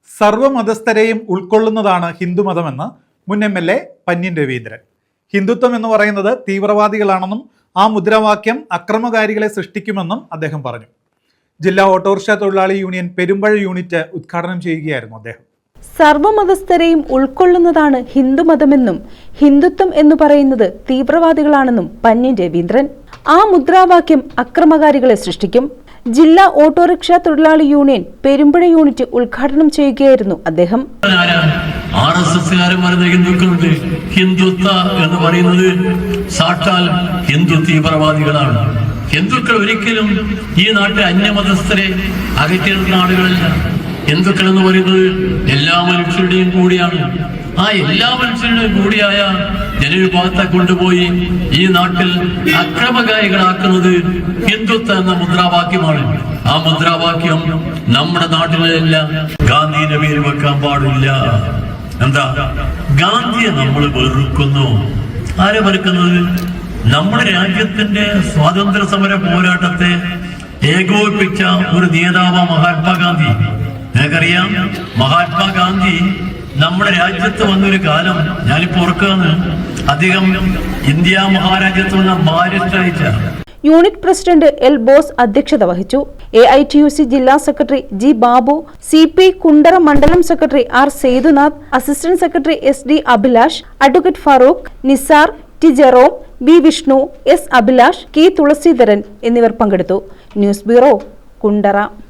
സർവ്വമതസ്ഥരെയും ഉൾക്കൊള്ളുന്നതാണ് ഹിന്ദുമതമെന്ന് മുൻ MLA പന്ന്യൻ രവീന്ദ്രൻ. ഹിന്ദുത്വം എന്ന് പറയുന്നത് തീവ്രവാദികളാണെന്നും ആ മുദ്രാവാക്യം അക്രമകാരികളെ സൃഷ്ടിക്കുമെന്നും അദ്ദേഹം പറഞ്ഞു. ജില്ലാ ഓട്ടോറിക്ഷ തൊഴിലാളി യൂണിയൻ പെരുമ്പഴ യൂണിറ്റ് ഉദ്ഘാടനം ചെയ്യുകയായിരുന്നു അദ്ദേഹം. സർവ്വമതസ്ഥരെയും ഉൾക്കൊള്ളുന്നതാണ് ഹിന്ദുമതമെന്നും ഹിന്ദുത്വം എന്ന് പറയുന്നത് തീവ്രവാദികളാണെന്നും പന്ന്യൻ രവീന്ദ്രൻ. ആ മുദ്രാവാക്യം അക്രമകാരികളെ സൃഷ്ടിക്കും. ജില്ലാ ഓട്ടോറിക്ഷ തൊഴിലാളി യൂണിയൻ പെരുമ്പഴ യൂണിറ്റ് ഉദ്ഘാടനം ചെയ്യുകയായിരുന്നു അദ്ദേഹം. ഹിന്ദുക്കളുണ്ട്. ഹിന്ദുത്വ എന്ന് പറയുന്നത് സാക്ഷാൽ ഹിന്ദു തീവ്രവാദികളാണ്. ഹിന്ദുക്കൾ ഒരിക്കലും ഈ നാട്ടിലെ അന്യമതസ്ഥരെ അകറ്റിയിരുന്ന ആളുകളല്ല. ഹിന്ദുക്കൾ എന്ന് പറയുന്നത് എല്ലാ മനുഷ്യരുടെയും കൂടിയാണ്. ആ എല്ലാ മനുഷ്യരുടെയും കൂടിയായ ജനവിഭാഗത്തെ കൊണ്ടുപോയി ഈ നാട്ടിൽ അക്രമകാരികളാക്കുന്നത് ഹിന്ദുത്വ എന്ന മുദ്രാവാക്യമാണ്. ആ മുദ്രാവാക്യം നമ്മുടെ നാട്ടിലല്ല. ഗാന്ധിയുടെ പേര് വെക്കാൻ പാടില്ല. എന്താ? ഗാന്ധിയെ നമ്മൾ വെറുക്കുന്നു. ആരെ വെറുക്കുന്നത്? നമ്മുടെ രാജ്യത്തിന്റെ സ്വാതന്ത്ര്യ സമര പോരാട്ടത്തെ ഏകോപിപ്പിച്ച ഒരു നേതാവ് മഹാത്മാഗാന്ധി. നിങ്ങൾക്കറിയാം, മഹാത്മാഗാന്ധി നമ്മുടെ രാജ്യത്ത് വന്നൊരു കാലം ഞാനിപ്പോ ഓർക്കുകയാണ്. അദ്ദേഹം ഇന്ത്യ മഹാരാജ്യത്ത് വന്ന barrister. Unit president L. Bose അധ്യക്ഷത വഹിച്ചു. AITUC ജില്ലാ secretary G. Babu, CP Kundara മണ്ഡലം secretary R. Sethunath, assistant secretary SD. Abhilash, advocate Farooq, Nisar, T. Jerome, B. Vishnu, S. Abhilash, K. Thulaseedharan എന്നിവർ പങ്കെടുത്തു. News bureau, Kundara.